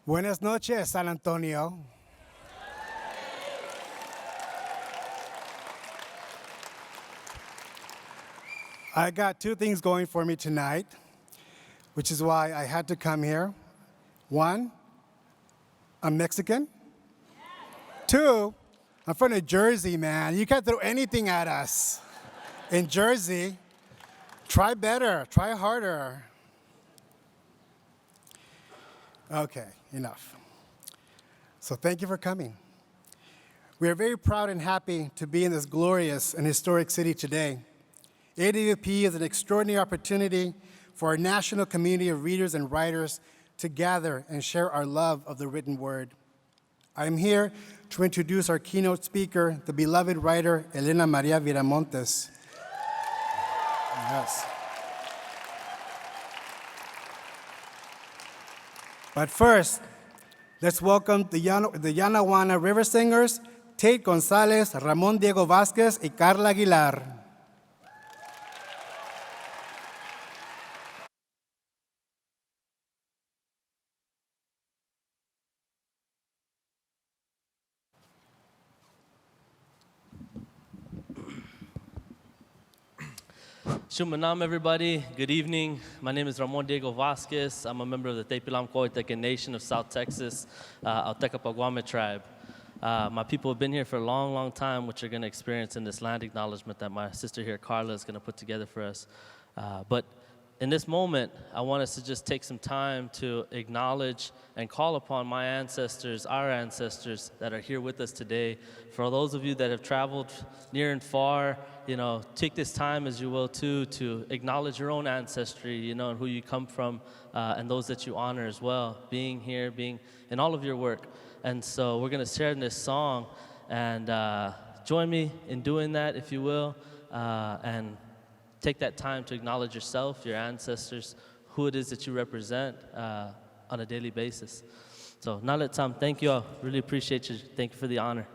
Buenas noches, San Antonio. I got two things going for me tonight, which is why I had to come here. One, I'm Mexican. Two, I'm from New Jersey, man. You can't throw anything at us. In Jersey, try better, try harder. Okay, enough. So thank you for coming. We are very proud and happy to be in this glorious and historic city today. AWP is an extraordinary opportunity for our national community of readers and writers to gather and share our love of the written word. I am here to introduce our keynote speaker, the beloved writer, Helena María Viramontes. Yes. But first, let's welcome the Yanaguana River Singers, Tate Gonzalez, Ramon Diego Vázquez, y Carla Aguilar. Shumanam, everybody. Good evening. My name is Ramon Diego Vasquez. I'm a member of the Tepilam Coitecan Nation of South Texas, Alteca Paguame tribe. My people have been here for a long, long time, which you're going to experience in this land acknowledgement that my sister here, Carla, is going to put together for us. But in this moment, I want us to just take some time to acknowledge and call upon my ancestors, our ancestors that are here with us today. For those of you that have traveled near and far, take this time, as you will too, to acknowledge your own ancestry, and who you come from, and those that you honor as well, being here, being in all of your work. And so we're going to share in this song, and join me in doing that, if you will, and take that time to acknowledge yourself, your ancestors, who it is that you represent on a daily basis. So, Nalet Sam, thank you all. Really appreciate you. Thank you for the honor.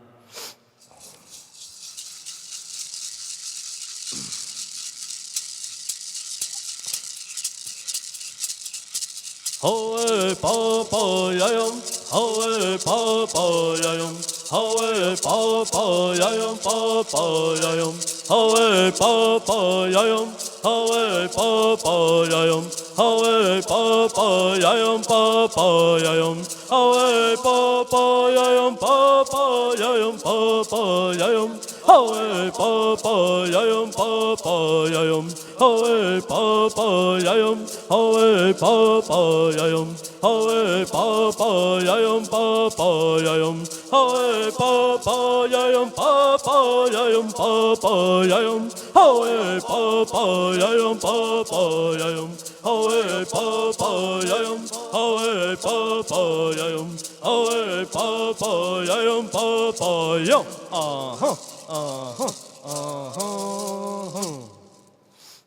Howe papa yayam, howe papa yayam, howe papa yayam, papa yayam, howe papa yayam, howe papa yayam, howe papa yayam, papa yayam, howe papa yayam, papa yayam, papa yayam, howe papa yayam, papa yayam, howe papa yayam, howe papa yayam, howe papa yayam, papa yayam, howe papa yayam, papa yayam, papa yayam, howe papa yayam, papa yayam, howe papa yayam, howe papa yayam, howe papa yayam, papa yayam.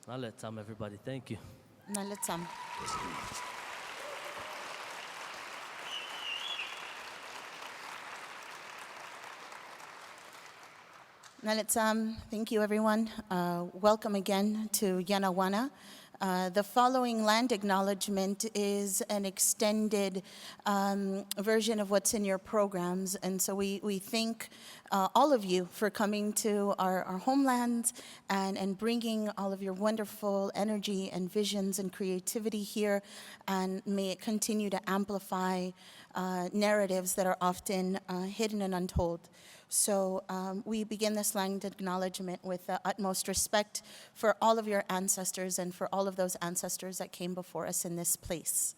Now let's everybody. Thank you. Now let's thank you, everyone. Welcome again to Yanaguana. The following land acknowledgement is an extended version of what's in your programs. And so we thank all of you for coming to our homelands and bringing all of your wonderful energy and visions and creativity here. And may it continue to amplify narratives that are often hidden and untold. So we begin this land acknowledgement with the utmost respect for all of your ancestors and for all of those ancestors that came before us in this place.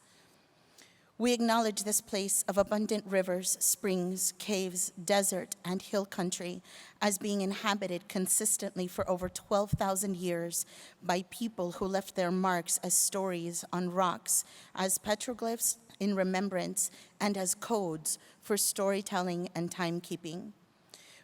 We acknowledge this place of abundant rivers, springs, caves, desert, and hill country as being inhabited consistently for over 12,000 years by people who left their marks as stories on rocks, as petroglyphs in remembrance, and as codes for storytelling and timekeeping.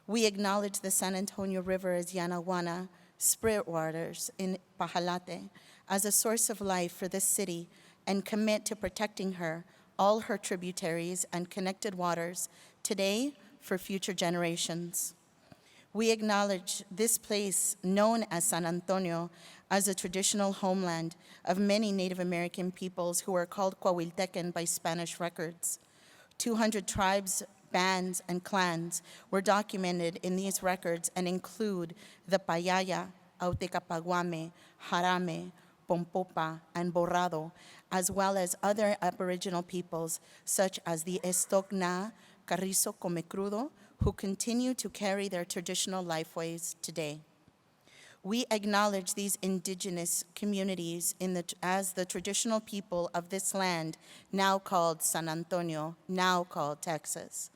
We acknowledge the San Antonio River as Yanaguana, spirit waters in Pajalate, as a source of life for this city and commit to protecting her, all her tributaries and connected waters, today for future generations. We acknowledge this place known as San Antonio as a traditional homeland of many Native American peoples who are called Coahuiltecan by Spanish records. 200 tribes, bands, and clans were documented in these records and include the Payaya, Autecapaguame, Jarame, Pompopa, and Borrado, as well as other Aboriginal peoples such as the Estocna, Carrizo Comecrudo, who continue to carry their traditional lifeways today. We acknowledge these indigenous communities as the traditional people of this land, now called San Antonio, now called Texas.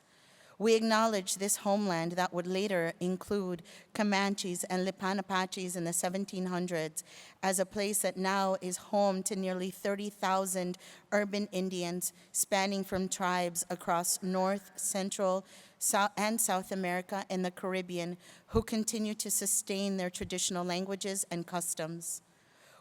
We acknowledge this homeland that would later include Comanches and Lipan Apaches in the 1700s as a place that now is home to nearly 30,000 urban Indians spanning from tribes across North, Central, and South America and the Caribbean who continue to sustain their traditional languages and customs.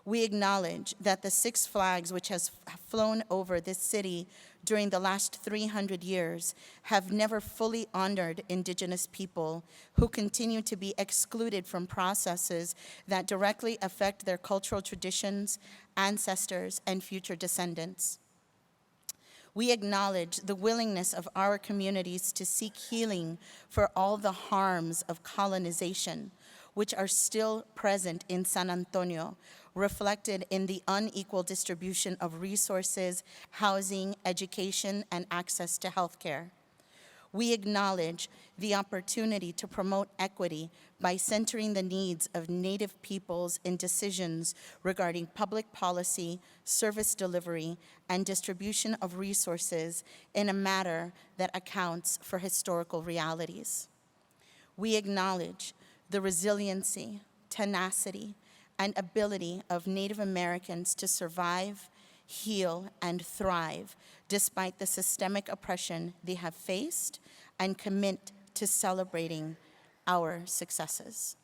We acknowledge that the Six Flags, which has flown over this city during the last 300 years, have never fully honored Indigenous people who continue to be excluded from processes that directly affect their cultural traditions, ancestors, and future descendants. We acknowledge the willingness of our communities to seek healing for all the harms of colonization, which are still present in San Antonio, reflected in the unequal distribution of resources, housing, education, and access to healthcare. We acknowledge the opportunity to promote equity by centering the needs of Native peoples in decisions regarding public policy, service delivery, and distribution of resources in a manner that accounts for historical realities. We acknowledge the resiliency, tenacity, and ability of Native Americans to survive, heal, and thrive despite the systemic oppression they have faced, and commit to celebrating our successes.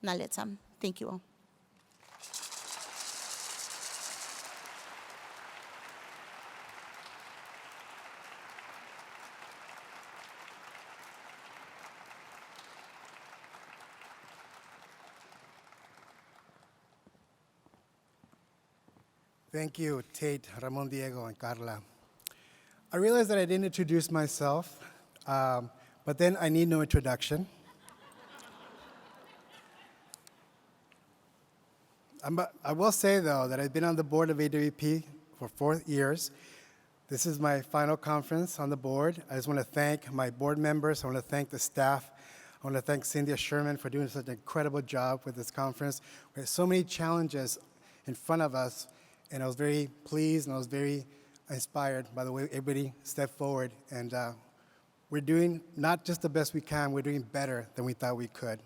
Naletsam. Thank you all. Thank you, Tate, Ramon Diego, and Carla. I realized that I didn't introduce myself, but then I need no introduction. I will say, though, that I've been on the board of AWP for 4 years. This is my final conference on the board. I just want to thank my board members. I want to thank the staff. I want to thank Cynthia Sherman for doing such an incredible job with this conference. We had so many challenges in front of us, and I was very pleased and I was very inspired by the way everybody stepped forward. And we're doing not just the best we can, we're doing better than we thought we could.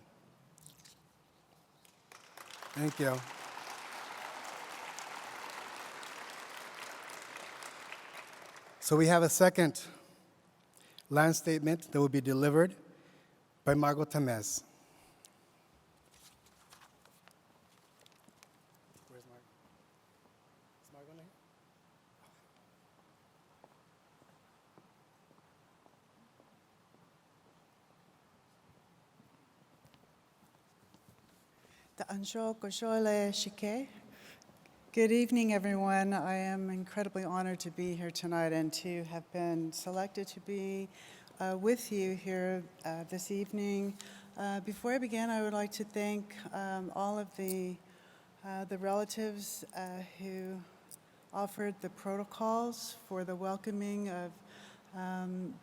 Thank you. So we have a second land statement that will be delivered by Margot Tamez. Where's Margot? Is Margot here? Good evening, everyone. I am incredibly honored to be here tonight and to have been selected to be with you here this evening. Before I begin, I would like to thank all of the relatives who offered the protocols for the welcoming of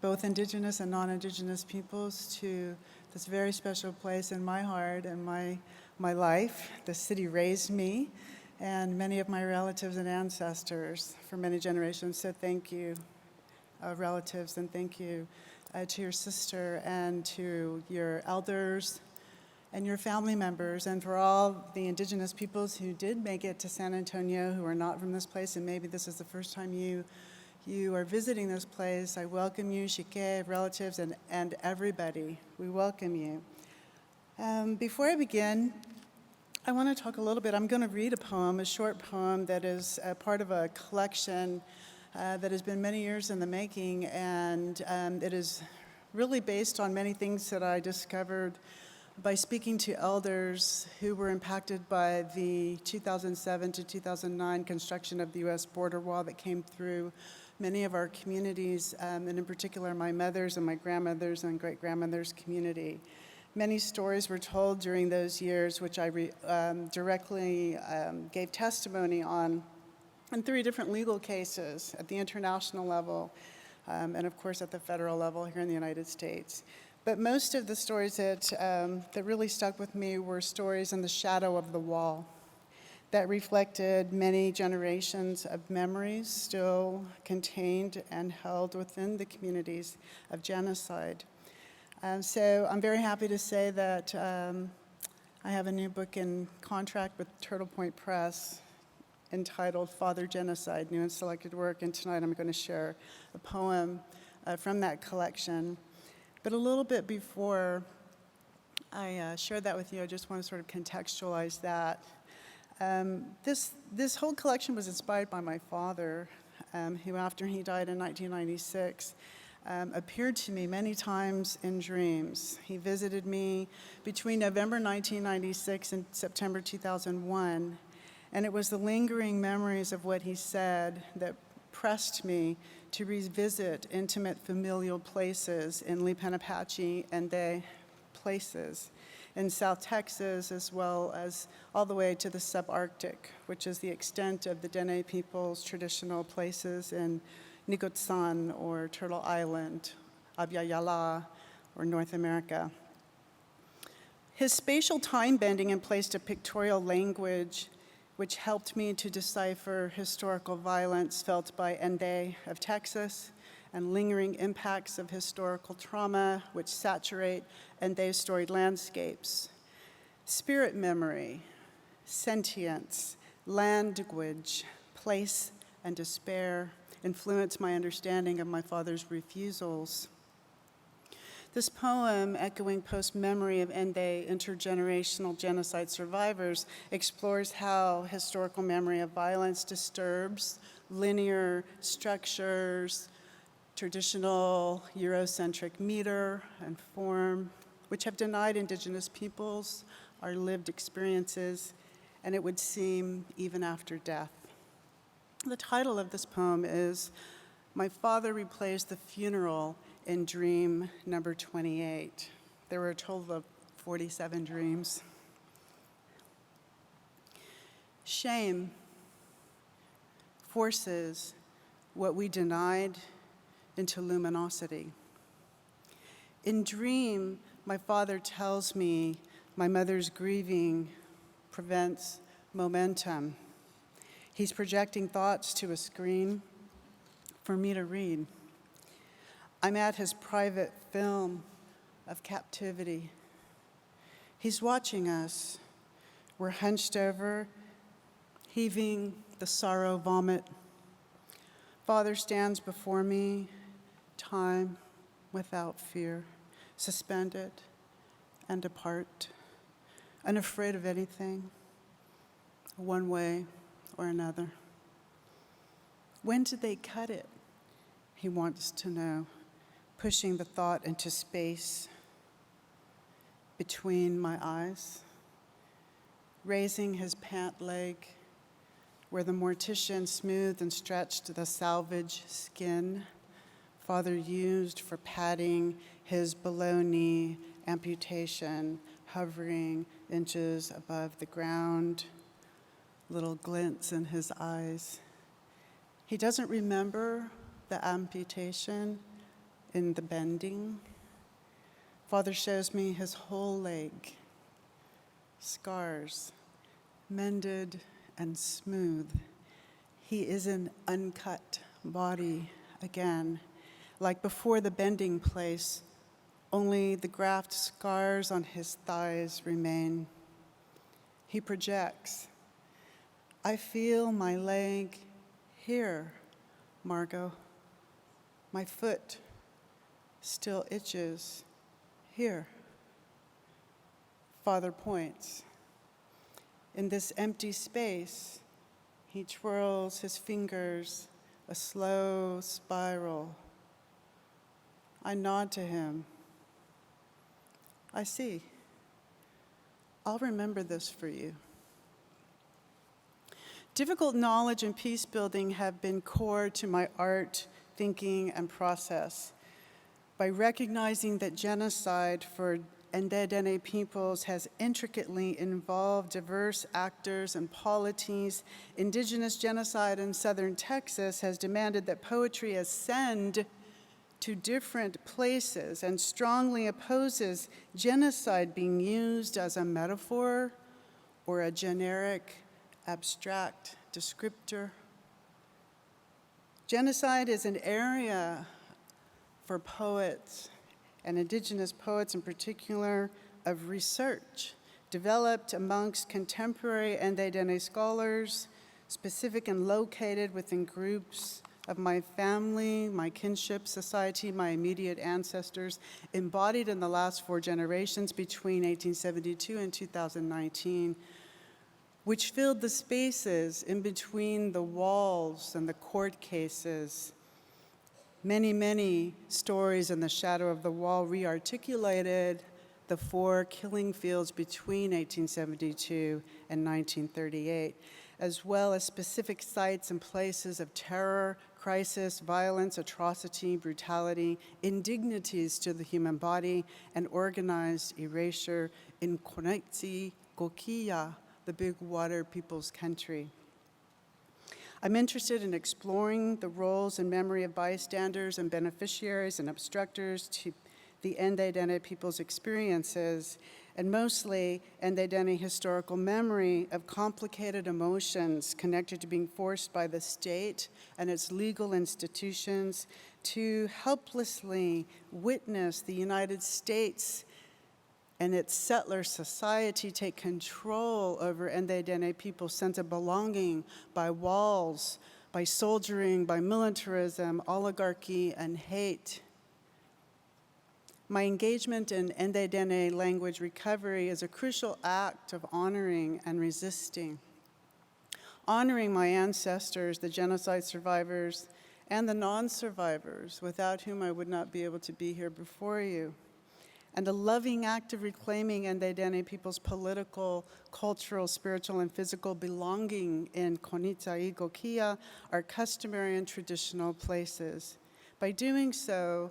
both Indigenous and non-Indigenous peoples to this very special place in my heart and my life. The city raised me and many of my relatives and ancestors for many generations. So thank you, relatives, and thank you to your sister and to your elders and your family members, and for all the Indigenous peoples who did make it to San Antonio who are not from this place, and maybe this is the first time you are visiting this place. I welcome you, Xique, relatives, and everybody. We welcome you. Before I begin, I want to talk a little bit. I'm going to read a poem, a short poem that is part of a collection that has been many years in the making, and it is really based on many things that I discovered by speaking to elders who were impacted by the 2007 to 2009 construction of the U.S. border wall that came through many of our communities, and in particular my mother's and my grandmother's and great-grandmother's community. Many stories were told during those years, which I directly gave testimony on in 3 different legal cases at the international level, and of course at the federal level here in the United States. But most of the stories that really stuck with me were stories in the shadow of the wall that reflected many generations of memories still contained and held within the communities of genocide. So I'm very happy to say that I have a new book in contract with Turtle Point Press entitled Father Genocide, New and Selected Work, and tonight I'm going to share a poem from that collection. But a little bit before I share that with you, I just want to sort of contextualize that. This whole collection was inspired by my father, who after he died in 1996, appeared to me many times in dreams. He visited me between November 1996 and September 2001, and it was the lingering memories of what he said that pressed me to revisit intimate familial places in Lipan-Apache and Day places in South Texas, as well as all the way to the subarctic, which is the extent of the Dene people's traditional places in Nicotzan or Turtle Island, Abya Yala, or North America. His spatial time bending and placed a pictorial language which helped me to decipher historical violence felt by Ende of Texas and lingering impacts of historical trauma which saturate Ende's storied landscapes. Spirit memory, sentience, language, place, and despair influenced my understanding of my father's refusals. This poem, echoing post-memory of Ende intergenerational genocide survivors, explores how historical memory of violence disturbs linear structures, traditional Eurocentric meter and form, which have denied Indigenous peoples our lived experiences, and it would seem even after death. The title of this poem is My Father Replays the Funeral in Dream number 28. There were a total of 47 dreams. Shame forces what we denied into luminosity. In dream, my father tells me my mother's grieving prevents momentum. He's projecting thoughts to a screen for me to read. I'm at his private film of captivity. He's watching us. We're hunched over, heaving the sorrow vomit. Father stands before me, time without fear, suspended and apart, unafraid of anything, one way or another. When did they cut it? He wants to know, pushing the thought into space between my eyes, raising his pant leg where the mortician smoothed and stretched the salvage skin Father used for padding his below-knee amputation, hovering inches above the ground, little glints in his eyes. He doesn't remember the amputation in the bending. Father shows me his whole leg, scars, mended and smooth. He is an uncut body again, like before the bending place, only the graft scars on his thighs remain. He projects. I feel my leg here, Margot. My foot still itches here. Father points. In this empty space, he twirls his fingers, a slow spiral. I nod to him. I see. I'll remember this for you. Difficult knowledge and peace building have been core to my art, thinking, and process. By recognizing that genocide for Ndedene peoples has intricately involved diverse actors and polities, indigenous genocide in southern Texas has demanded that poetry ascend to different places and strongly opposes genocide being used as a metaphor or a generic, abstract descriptor. Genocide is an area for poets, and indigenous poets in particular, of research developed amongst contemporary Ndedene scholars, specific and located within groups of my family, my kinship society, my immediate ancestors, embodied in the last 4 generations between 1872 and 2019, which filled the spaces in between the walls and the court cases. Many, many stories in the shadow of the wall re-articulated the 4 killing fields between 1872 and 1938, as well as specific sites and places of terror, crisis, violence, atrocity, brutality, indignities to the human body, and organized erasure in Konetsi Gokia, the Big Water People's Country. I'm interested in exploring the roles and memory of bystanders and beneficiaries and obstructors to the Ndedene people's experiences, and mostly Ndedene historical memory of complicated emotions connected to being forced by the state and its legal institutions to helplessly witness the United States and its settler society take control over Ndedene people's sense of belonging by walls, by soldiering, by militarism, oligarchy, and hate. My engagement in Ndedene language recovery is a crucial act of honoring and resisting. Honoring my ancestors, the genocide survivors, and the non-survivors, without whom I would not be able to be here before you. And a loving act of reclaiming Ndedene people's political, cultural, spiritual, and physical belonging in Konitsa Igokia, our customary and traditional places. By doing so,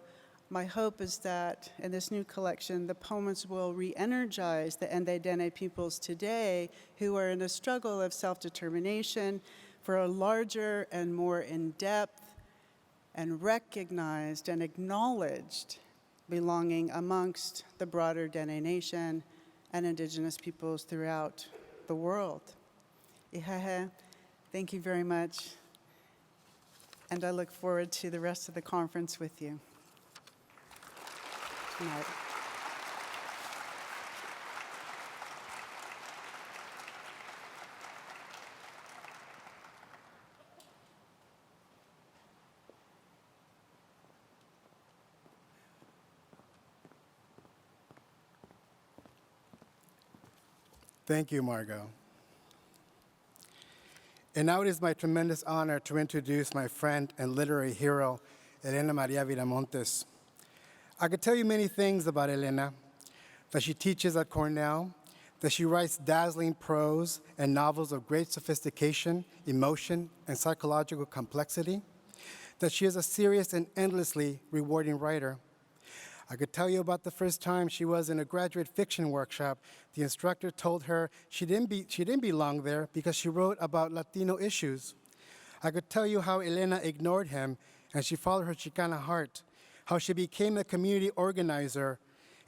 my hope is that in this new collection, the poems will re-energize the Ndedene peoples today who are in a struggle of self-determination for a larger and more in-depth and recognized and acknowledged belonging amongst the broader Dene Nation and indigenous peoples throughout the world. Ihahe, thank you very much, and I look forward to the rest of the conference with you tonight. Thank you, Margot. And now it is my tremendous honor to introduce my friend and literary hero, Helena María Viramontes. I could tell you many things about Helena, that she teaches at Cornell, that she writes dazzling prose and novels of great sophistication, emotion, and psychological complexity, that she is a serious and endlessly rewarding writer. I could tell you about the first time she was in a graduate fiction workshop. The instructor told her she didn't belong there because she wrote about Latino issues. I could tell you how Helena ignored him and she followed her Chicana heart, how she became a community organizer,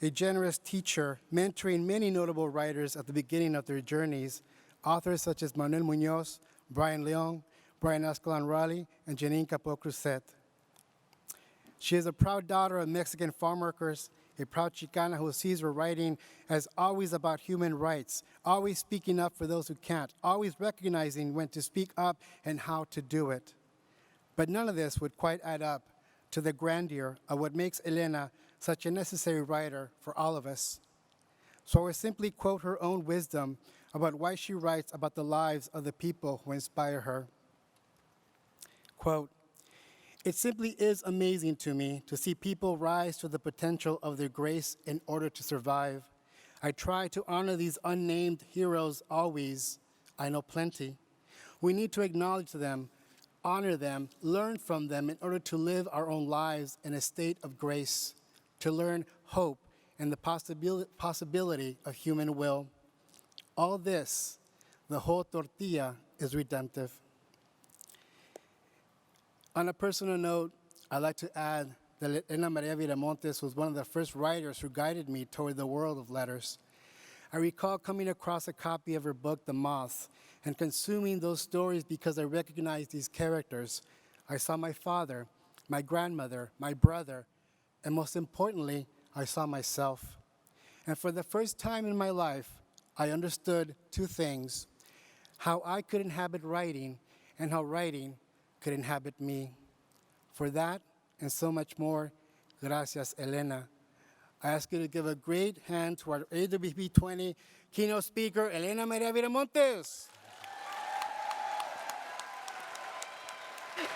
a generous teacher, mentoring many notable writers at the beginning of their journeys, authors such as Manuel Muñoz, Brian Leon, Brian Ascalon-Raleigh, and Janine Capot-Cruzet. She is a proud daughter of Mexican farm workers, a proud Chicana who sees her writing as always about human rights, always speaking up for those who can't, always recognizing when to speak up and how to do it. But none of this would quite add up to the grandeur of what makes Helena such a necessary writer for all of us. So I will simply quote her own wisdom about why she writes about the lives of the people who inspire her. Quote, "It simply is amazing to me to see people rise to the potential of their grace in order to survive. I try to honor these unnamed heroes always. I know plenty. We need to acknowledge them, honor them, learn from them in order to live our own lives in a state of grace, to learn hope and the possibility of human will. All this, the whole tortilla, is redemptive. On a personal note, I'd like to add that Helena María Viramontes was one of the first writers who guided me toward the world of letters. I recall coming across a copy of her book, The Moths, and consuming those stories because I recognized these characters. I saw my father, my grandmother, my brother, and most importantly, I saw myself. And for the first time in my life, I understood two things: how I could inhabit writing and how writing could inhabit me. For that and so much more, gracias, Helena. I ask you to give a great hand to our AWP 20 keynote speaker, Helena María Viramontes.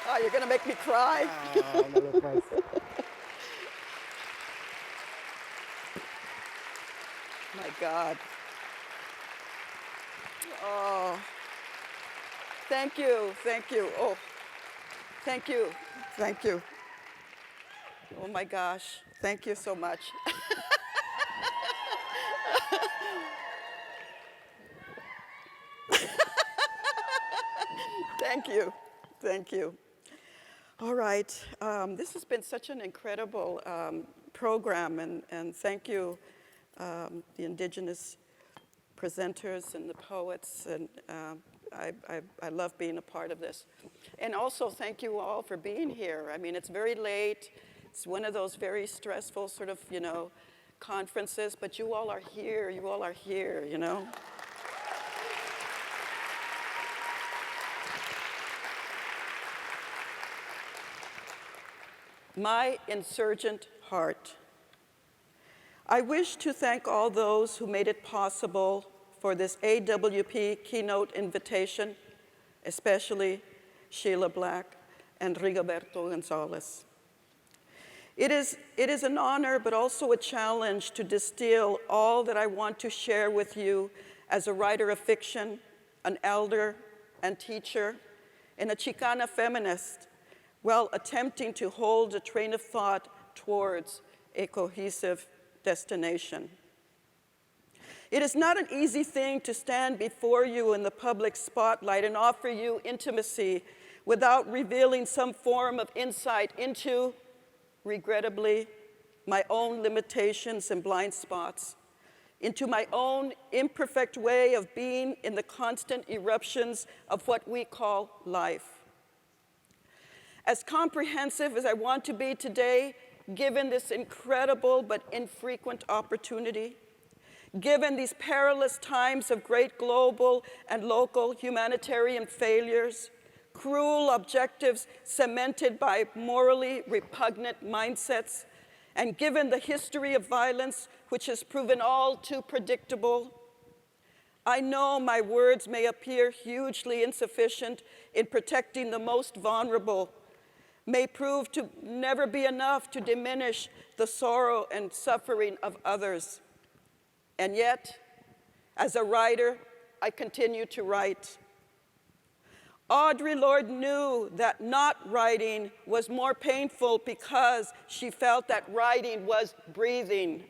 Oh, you're going to make me cry. My God. Oh, thank you, thank you. Oh, thank you, thank you. Oh my gosh, thank you so much. Thank you, thank you. All right, this has been such an incredible program, and thank you, the indigenous presenters and the poets, and I love being a part of this. And also thank you all for being here. I mean, it's very late. It's one of those very stressful sort of, conferences, but you all are here, you know? My insurgent heart. I wish to thank all those who made it possible for this AWP keynote invitation, especially Sheila Black and Rigoberto Gonzalez. It is an honor, but also a challenge to distill all that I want to share with you as a writer of fiction, an elder and teacher, and a Chicana feminist, while attempting to hold a train of thought towards a cohesive destination. It is not an easy thing to stand before you in the public spotlight and offer you intimacy without revealing some form of insight into, regrettably, my own limitations and blind spots, into my own imperfect way of being in the constant eruptions of what we call life. As comprehensive as I want to be today, given this incredible but infrequent opportunity, given these perilous times of great global and local humanitarian failures, cruel objectives cemented by morally repugnant mindsets, and given the history of violence which has proven all too predictable, I know my words may appear hugely insufficient in protecting the most vulnerable, may prove to never be enough to diminish the sorrow and suffering of others. And yet, as a writer, I continue to write. Audre Lorde knew that not writing was more painful because she felt that writing was breathing.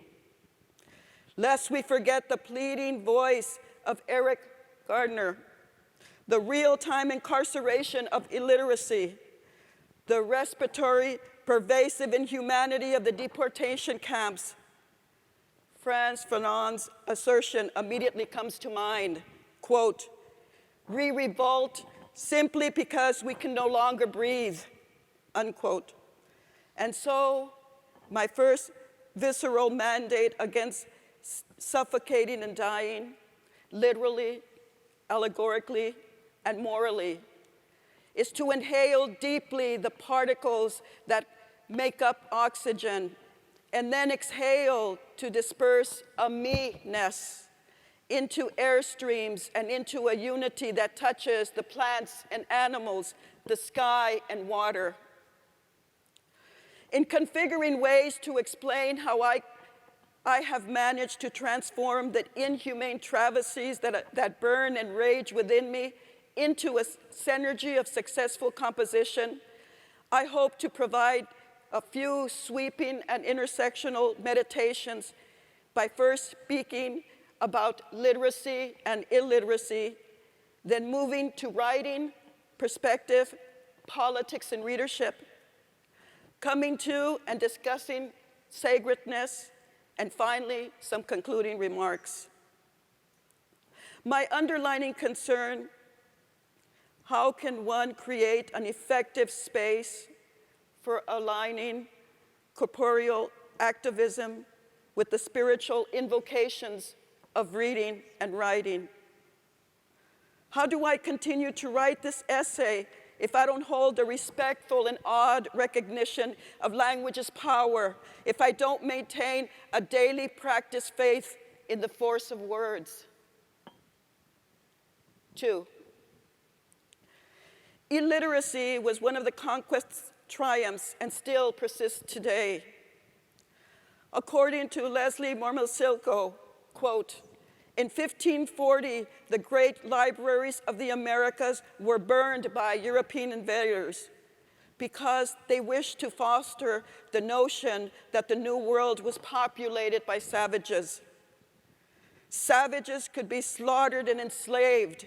Lest we forget the pleading voice of Eric Gardner, the real-time incarceration of illiteracy, the respiratory, pervasive inhumanity of the deportation camps. Frantz Fanon's assertion immediately comes to mind, quote, "We revolt simply because we can no longer breathe," unquote. And so, my first visceral mandate against suffocating and dying, literally, allegorically, and morally, is to inhale deeply the particles that make up oxygen, and then exhale to disperse a me-ness into airstreams and into a unity that touches the plants and animals, the sky and water. In configuring ways to explain how I have managed to transform the inhumane travesties that burn and rage within me into a synergy of successful composition, I hope to provide a few sweeping and intersectional meditations by first speaking about literacy and illiteracy, then moving to writing, perspective, politics, and readership, coming to and discussing sacredness, and finally, some concluding remarks. My underlining concern: how can one create an effective space for aligning corporeal activism with the spiritual invocations of reading and writing? How do I continue to write this essay if I don't hold a respectful and awed recognition of language's power, if I don't maintain a daily practiced faith in the force of words? 2, illiteracy was one of the conquest's triumphs and still persists today. According to Leslie Mormilsilko, quote, in 1540, the great libraries of the Americas were burned by European invaders because they wished to foster the notion that the New World was populated by savages. Savages could be slaughtered and enslaved.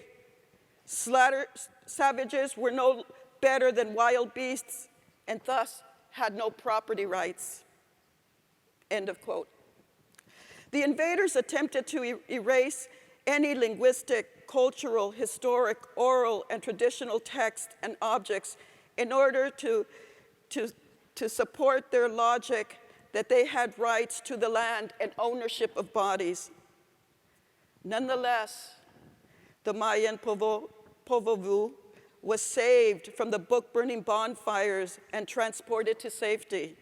Savages were no better than wild beasts and thus had no property rights. End of quote. The invaders attempted to erase any linguistic, cultural, historic, oral, and traditional text and objects in order to support their logic that they had rights to the land and ownership of bodies. Nonetheless, the Mayan Povovu was saved from the book-burning bonfires and transported to safety.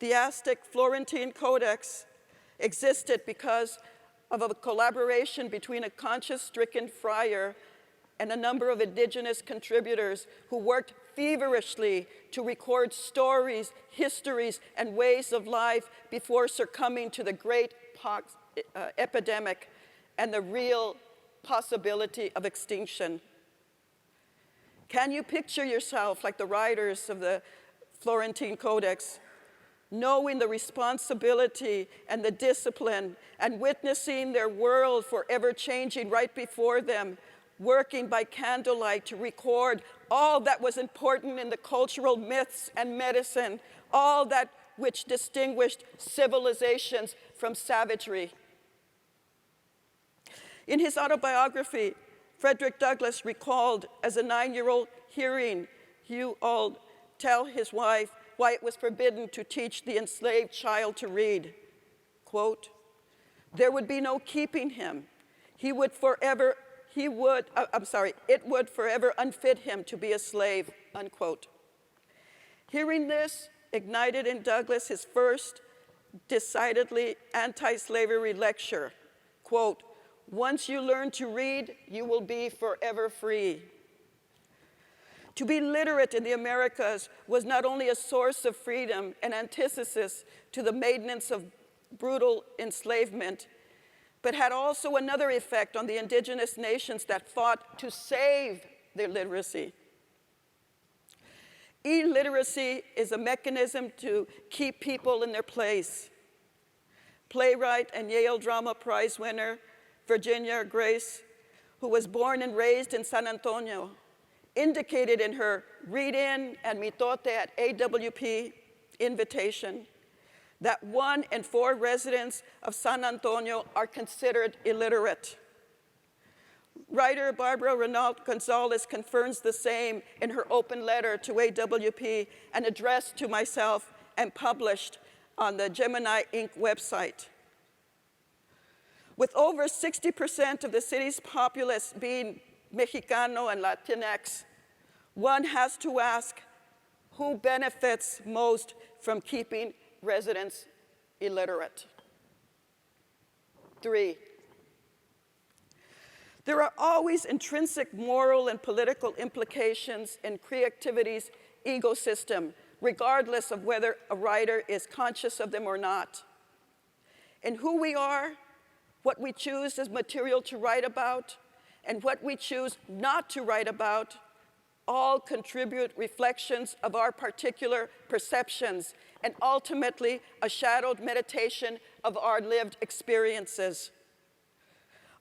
The Aztec Florentine Codex existed because of a collaboration between a conscience-stricken friar and a number of indigenous contributors who worked feverishly to record stories, histories, and ways of life before succumbing to the great pox epidemic and the real possibility of extinction. Can you picture yourself like the writers of the Florentine Codex, knowing the responsibility and the discipline and witnessing their world forever changing right before them, working by candlelight to record all that was important in the cultural myths and medicine, all that which distinguished civilizations from savagery? In his autobiography, Frederick Douglass recalled as a 9-year-old hearing Hugh Auld tell his wife why it was forbidden to teach the enslaved child to read. Quote, there would be no keeping him. It would forever unfit him to be a slave, unquote. Hearing this ignited in Douglass his first decidedly anti-slavery lecture. Quote, once you learn to read, you will be forever free. To be literate in the Americas was not only a source of freedom and antithesis to the maintenance of brutal enslavement, but had also another effect on the indigenous nations that fought to save their literacy. Illiteracy is a mechanism to keep people in their place. Playwright and Yale Drama Prize winner Virginia Grace, who was born and raised in San Antonio, indicated in her Read In and Mitote at AWP invitation that 1 in 4 residents of San Antonio are considered illiterate. Writer Barbara Renault Gonzalez confirms the same in her open letter to AWP and addressed to myself and published on the Gemini Inc. website. With over 60% of the city's populace being Mexicano and Latinx, one has to ask who benefits most from keeping residents illiterate. 3, there are always intrinsic moral and political implications in creativity's ecosystem, regardless of whether a writer is conscious of them or not. In who we are, what we choose as material to write about, and what we choose not to write about all contribute reflections of our particular perceptions and ultimately a shadowed meditation of our lived experiences.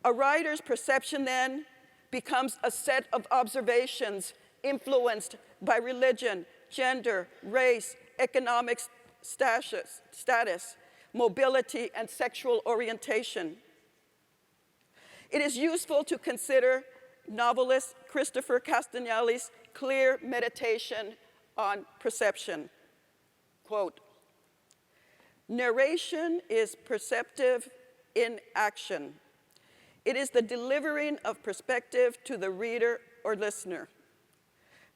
A writer's perception then becomes a set of observations influenced by religion, gender, race, economic status, mobility, and sexual orientation. It is useful to consider novelist Christopher Castagnelli's clear meditation on perception. Quote, "Narration is perceptive in action. It is the delivering of perspective to the reader or listener.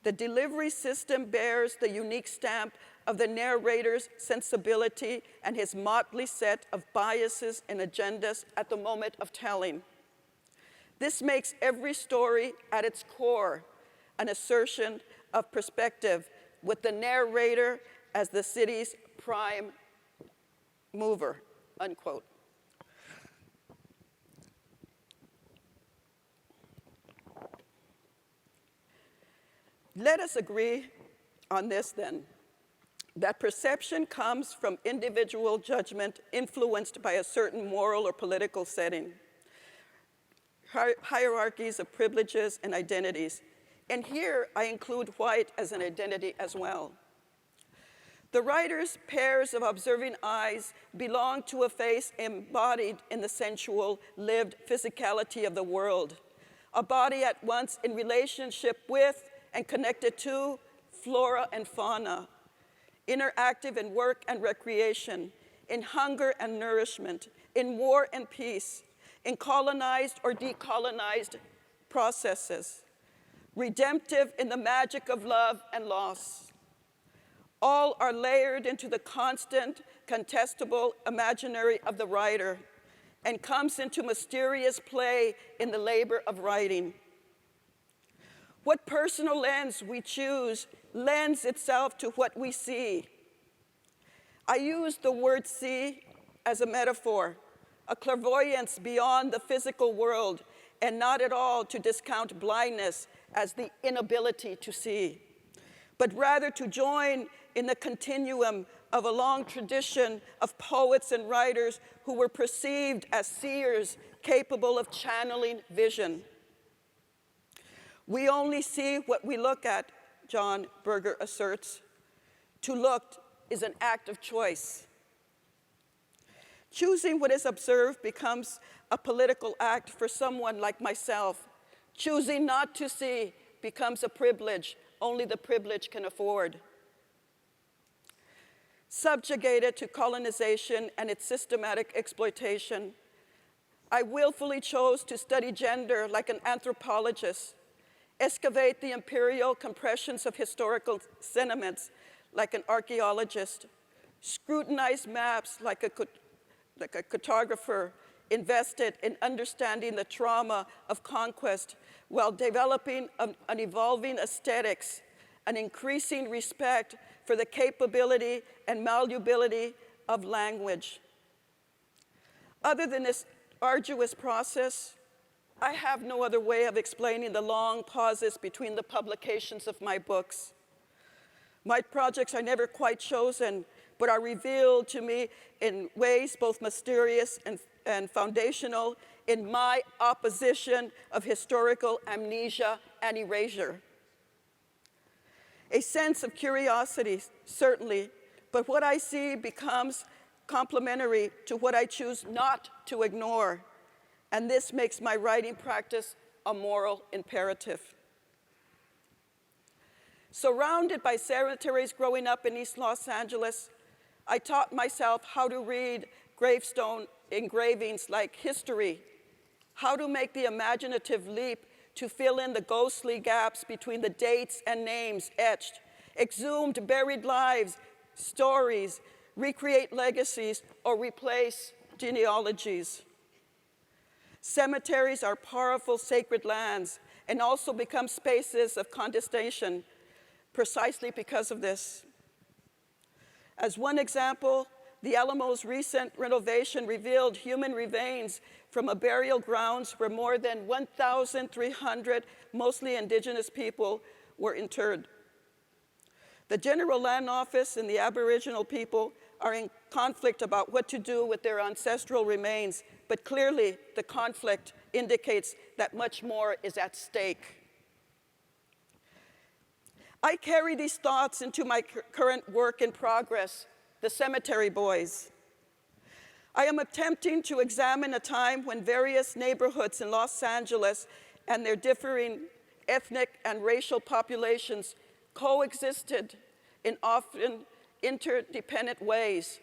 The delivery system bears the unique stamp of the narrator's sensibility and his motley set of biases and agendas at the moment of telling. This makes every story at its core an assertion of perspective, with the narrator as the city's prime mover," unquote. Let us agree on this then, that perception comes from individual judgment influenced by a certain moral or political setting, hierarchies of privileges and identities. And here I include white as an identity as well. The writer's pairs of observing eyes belong to a face embodied in the sensual, lived physicality of the world, a body at once in relationship with and connected to flora and fauna, interactive in work and recreation, in hunger and nourishment, in war and peace, in colonized or decolonized processes, redemptive in the magic of love and loss. All are layered into the constant, contestable imaginary of the writer and comes into mysterious play in the labor of writing. What personal lens we choose lends itself to what we see. I use the word see as a metaphor, a clairvoyance beyond the physical world, and not at all to discount blindness as the inability to see, but rather to join in the continuum of a long tradition of poets and writers who were perceived as seers capable of channeling vision. We only see what we look at, John Berger asserts. To look is an act of choice. Choosing what is observed becomes a political act for someone like myself. Choosing not to see becomes a privilege only the privileged can afford. Subjugated to colonization and its systematic exploitation, I willfully chose to study gender like an anthropologist, excavate the imperial compressions of historical sentiments like an archaeologist, scrutinize maps like a cartographer, invested in understanding the trauma of conquest while developing an evolving aesthetics, an increasing respect for the capability and malleability of language. Other than this arduous process, I have no other way of explaining the long pauses between the publications of my books. My projects are never quite chosen, but are revealed to me in ways both mysterious and foundational in my opposition of historical amnesia and erasure. A sense of curiosity, certainly, but what I see becomes complementary to what I choose not to ignore, and this makes my writing practice a moral imperative. Surrounded by cemeteries growing up in East Los Angeles, I taught myself how to read gravestone engravings like history, how to make the imaginative leap to fill in the ghostly gaps between the dates and names etched, exhumed buried lives, stories, recreate legacies, or replace genealogies. Cemeteries are powerful sacred lands and also become spaces of condensation precisely because of this. As one example, The Alamo's recent renovation revealed human remains from a burial grounds where more than 1,300 mostly indigenous people were interred. The General Land Office and the Aboriginal people are in conflict about what to do with their ancestral remains, but clearly the conflict indicates that much more is at stake. I carry these thoughts into my current work in progress, The Cemetery Boys. I am attempting to examine a time when various neighborhoods in Los Angeles and their differing ethnic and racial populations coexisted in often interdependent ways.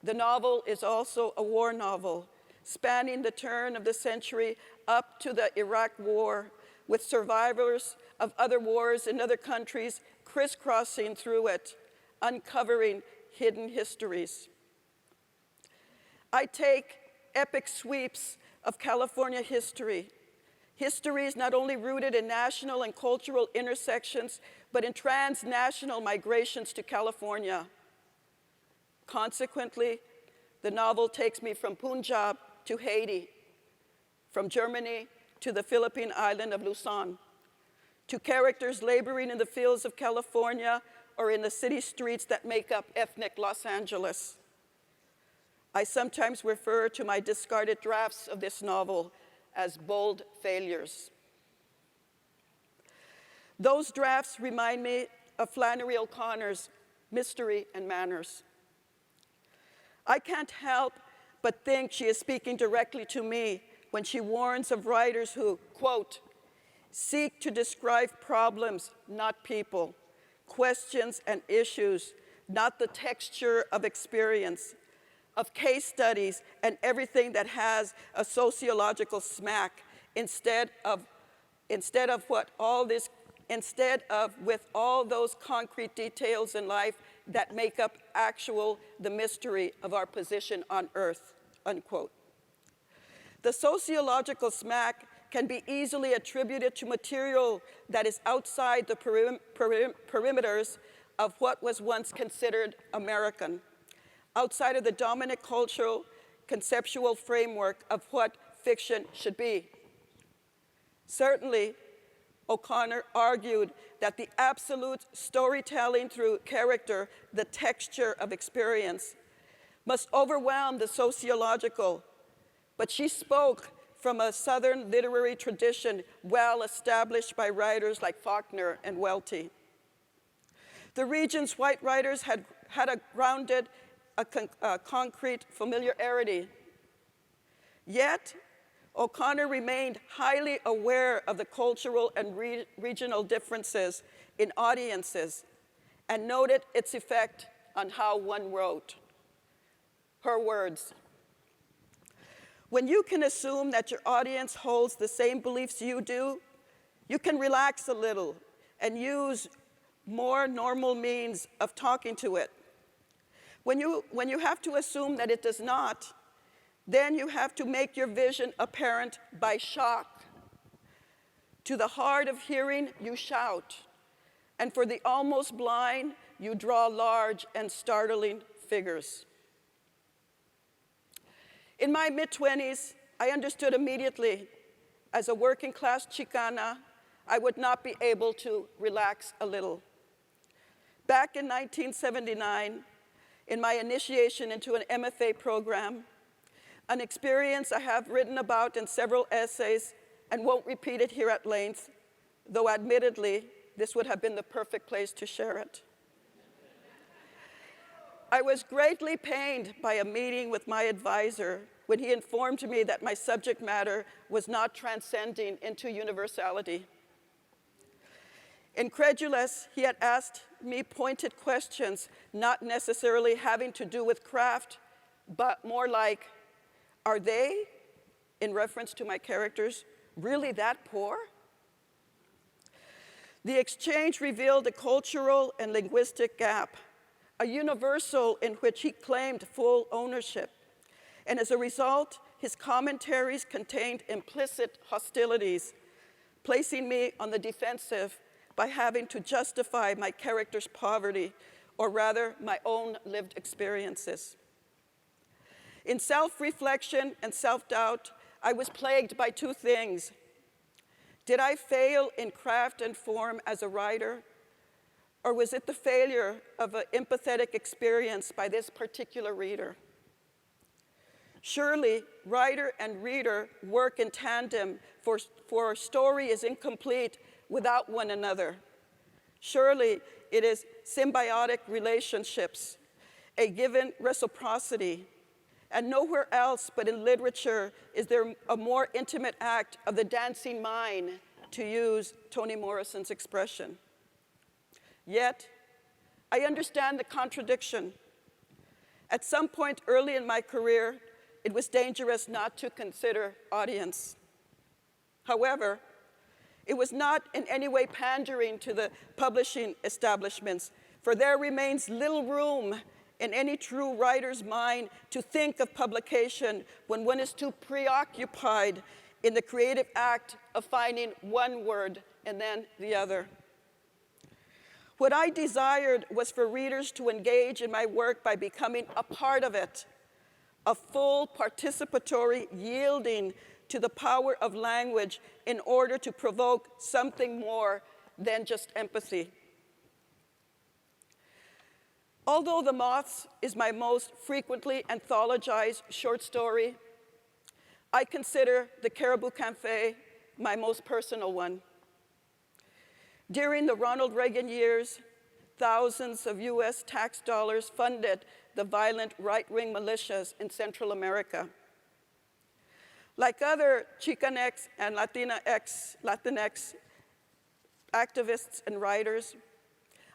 The novel is also a war novel, spanning the turn of the century up to the Iraq War, with survivors of other wars in other countries crisscrossing through it, uncovering hidden histories. I take epic sweeps of California history, histories not only rooted in national and cultural intersections, but in transnational migrations to California. Consequently, the novel takes me from Punjab to Haiti, from Germany to the Philippine island of Luzon, to characters laboring in the fields of California or in the city streets that make up ethnic Los Angeles. I sometimes refer to my discarded drafts of this novel as bold failures. Those drafts remind me of Flannery O'Connor's Mystery and Manners. I can't help but think she is speaking directly to me when she warns of writers who, quote, seek to describe problems, not people, questions and issues, not the texture of experience, of case studies and everything that has a sociological smack, instead of with all those concrete details in life that make up the mystery of our position on earth, unquote. The sociological smack can be easily attributed to material that is outside the perimeters of what was once considered American, outside of the dominant cultural conceptual framework of what fiction should be. Certainly, O'Connor argued that the absolute storytelling through character, the texture of experience, must overwhelm the sociological, but she spoke from a Southern literary tradition well established by writers like Faulkner and Welty. The region's white writers had a grounded, concrete familiarity. Yet, O'Connor remained highly aware of the cultural and regional differences in audiences and noted its effect on how one wrote. Her words, "When you can assume that your audience holds the same beliefs you do, you can relax a little and use more normal means of talking to it. When you have to assume that it does not, then you have to make your vision apparent by shock. To the hard of hearing, you shout, and for the almost blind, you draw large and startling figures." In my mid-20s, I understood immediately, as a working-class Chicana, I would not be able to relax a little. Back in 1979, in my initiation into an MFA program, an experience I have written about in several essays and won't repeat it here at length, though admittedly, this would have been the perfect place to share it. I was greatly pained by a meeting with my advisor when he informed me that my subject matter was not transcending into universality. Incredulous, he had asked me pointed questions, not necessarily having to do with craft, but more like, are they, in reference to my characters, really that poor? The exchange revealed a cultural and linguistic gap, a universal in which he claimed full ownership. And as a result, his commentaries contained implicit hostilities, placing me on the defensive by having to justify my character's poverty or rather, my own lived experiences. In self-reflection and self-doubt, I was plagued by two things. Did I fail in craft and form as a writer? Or was it the failure of an empathetic experience by this particular reader? Surely, writer and reader work in tandem, for a story is incomplete without one another. Surely, it is symbiotic relationships, a given reciprocity, and nowhere else but in literature is there a more intimate act of the dancing mind, to use Toni Morrison's expression. Yet, I understand the contradiction. At some point early in my career, it was dangerous not to consider audience. However, it was not in any way pandering to the publishing establishments, for there remains little room in any true writer's mind to think of publication when one is too preoccupied in the creative act of finding one word and then the other. What I desired was for readers to engage in my work by becoming a part of it, a full participatory yielding to the power of language in order to provoke something more than just empathy. Although The Moths is my most frequently anthologized short story, I consider The Caribou Cafe my most personal one. During the Ronald Reagan years, thousands of US tax dollars funded the violent right-wing militias in Central America. Like other Chicanx and Latinx activists and writers,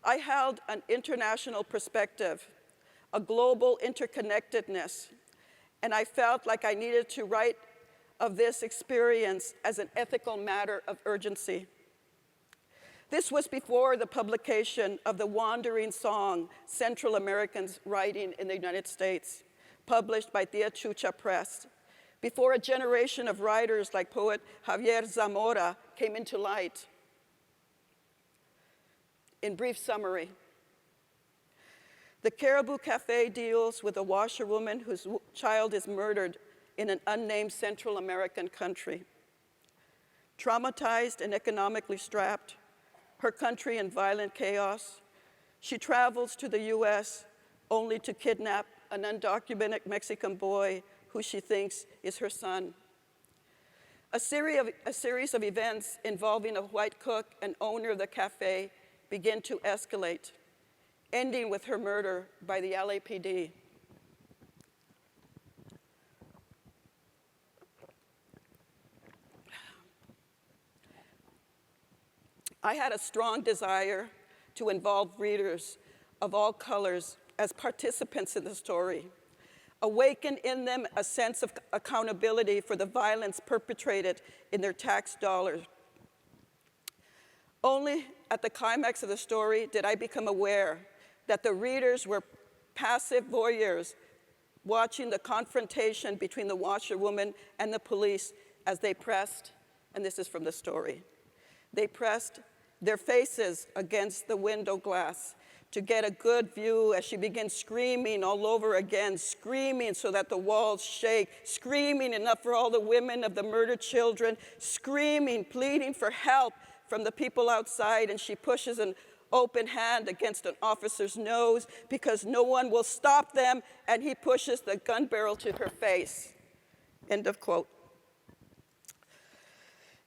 I held an international perspective, a global interconnectedness, and I felt like I needed to write of this experience as an ethical matter of urgency. This was before the publication of the wandering song, Central Americans Writing in the United States, published by Tia Chucha Press, before a generation of writers like poet Javier Zamora came into light. In brief summary, The Caribou Cafe deals with a washerwoman whose child is murdered in an unnamed Central American country. Traumatized and economically strapped, her country in violent chaos, she travels to the US only to kidnap an undocumented Mexican boy who she thinks is her son. A series of events involving a white cook and owner of the cafe begin to escalate, ending with her murder by the LAPD. I had a strong desire to involve readers of all colors as participants in the story, awaken in them a sense of accountability for the violence perpetrated in their tax dollars. Only at the climax of the story did I become aware that the readers were passive voyeurs watching the confrontation between the washerwoman and the police as they pressed, and this is from the story, they pressed their faces against the window glass to get a good view as she begins screaming all over again, screaming so that the walls shake, screaming enough for all the women of the murdered children, screaming, pleading for help from the people outside, and she pushes an open hand against an officer's nose because no one will stop them, and he pushes the gun barrel to her face. End of quote.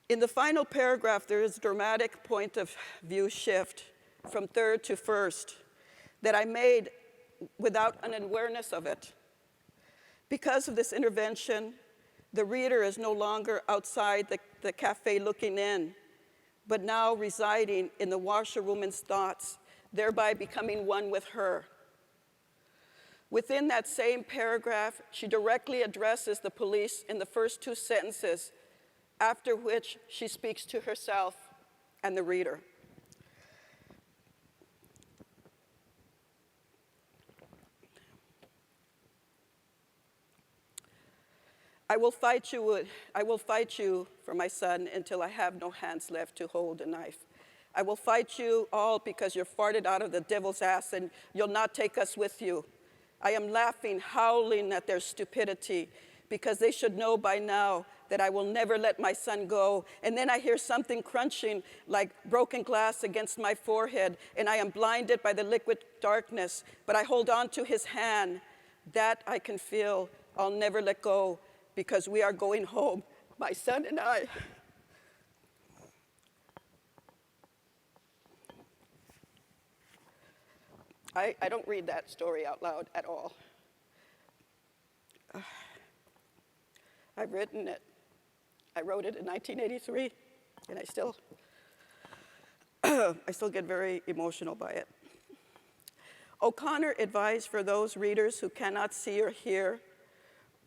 In the final paragraph, there is a dramatic point of view shift from third to first that I made without an awareness of it. Because of this intervention, the reader is no longer outside the cafe looking in, but now residing in the washerwoman's thoughts, thereby becoming one with her. Within that same paragraph, she directly addresses the police in the first two sentences, after which she speaks to herself and the reader. I will fight you for my son until I have no hands left to hold a knife. I will fight you all because you're farted out of the devil's ass and you'll not take us with you. I am laughing, howling at their stupidity because they should know by now that I will never let my son go. And then I hear something crunching like broken glass against my forehead, and I am blinded by the liquid darkness, but I hold on to his hand. That I can feel. I'll never let go because we are going home, my son and I. I don't read that story out loud at all. I've written it. I wrote it in 1983, and I still get very emotional by it. O'Connor advised for those readers who cannot see or hear,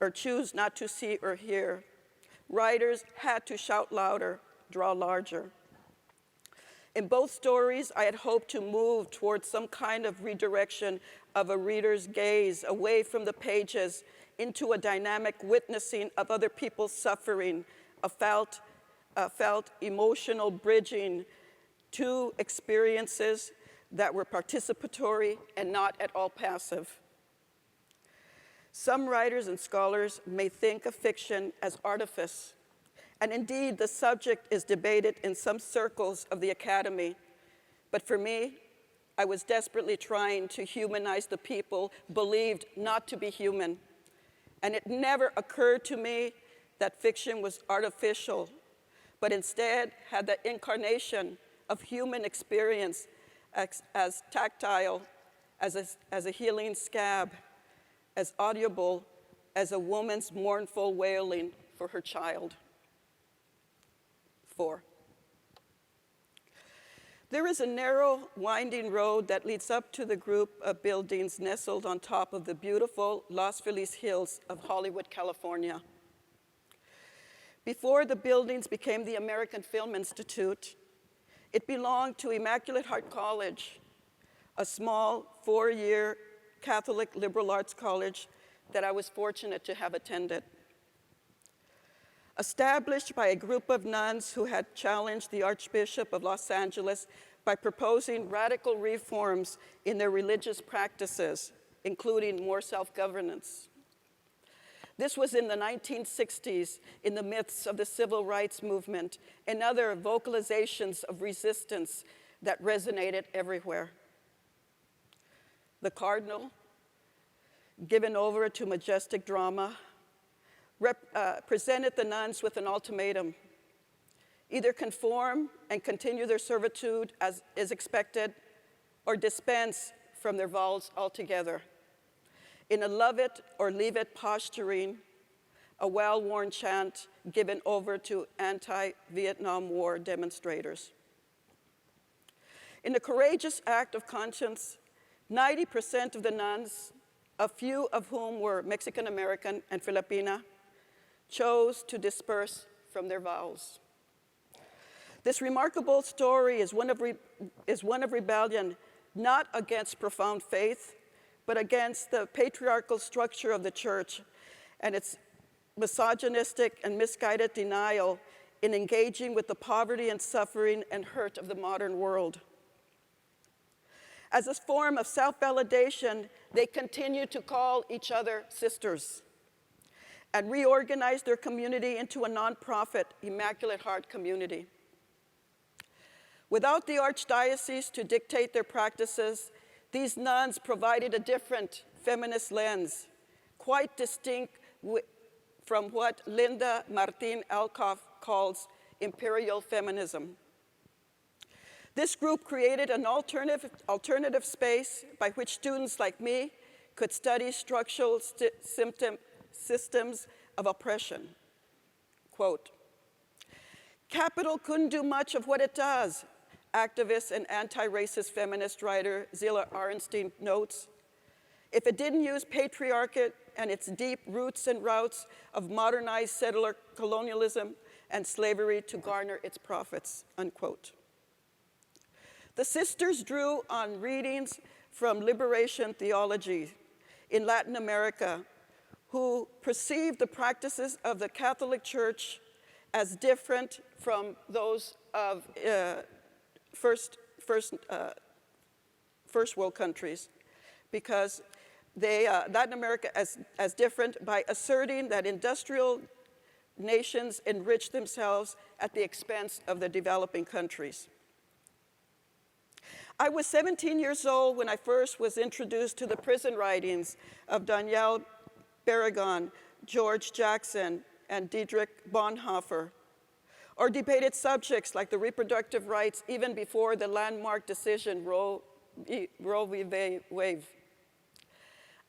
or choose not to see or hear, writers had to shout louder, draw larger. In both stories, I had hoped to move towards some kind of redirection of a reader's gaze away from the pages into a dynamic witnessing of other people's suffering, a felt emotional bridging to experiences that were participatory and not at all passive. Some writers and scholars may think of fiction as artifice, and indeed the subject is debated in some circles of the academy. But for me, I was desperately trying to humanize the people believed not to be human. And it never occurred to me that fiction was artificial, but instead had the incarnation of human experience as tactile, as a healing scab, as audible as a woman's mournful wailing for her child. 4. There is a narrow, winding road that leads up to the group of buildings nestled on top of the beautiful Los Feliz Hills of Hollywood, California. Before the buildings became the American Film Institute, it belonged to Immaculate Heart College, a small 4-year Catholic liberal arts college that I was fortunate to have attended. Established by a group of nuns who had challenged the Archbishop of Los Angeles by proposing radical reforms in their religious practices, including more self-governance. This was in the 1960s, in the midst of the civil rights movement and other vocalizations of resistance that resonated everywhere. The cardinal, given over to majestic drama, presented the nuns with an ultimatum: either conform and continue their servitude as is expected, or dispense from their vows altogether. In a love it or leave it posturing, a well-worn chant given over to anti-Vietnam War demonstrators. In a courageous act of conscience, 90% of the nuns, a few of whom were Mexican-American and Filipina, chose to disperse from their vows. This remarkable story is one of rebellion, not against profound faith, but against the patriarchal structure of the church and its misogynistic and misguided denial in engaging with the poverty and suffering and hurt of the modern world. As a form of self-validation, they continue to call each other sisters and reorganize their community into a nonprofit Immaculate Heart community. Without the archdiocese to dictate their practices, these nuns provided a different feminist lens, quite distinct from what Linda Martin Alcoff calls Imperial Feminism. This group created an alternative space by which students like me could study structural systems of oppression. Quote, "Capital couldn't do much of what it does," activist and anti-racist feminist writer Zilla Arnstein notes, "if it didn't use patriarchate and its deep roots and routes of modernized settler colonialism and slavery to garner its profits," unquote. The sisters drew on readings from liberation theology in Latin America, who perceived the practices of the Catholic Church as different from those of first world countries, because Latin America as different by asserting that industrial nations enrich themselves at the expense of the developing countries. I was 17 years old when I first was introduced to the prison writings of Daniel Barragan, George Jackson, and Dietrich Bonhoeffer, or debated subjects like the reproductive rights even before the landmark decision Roe v. Wade.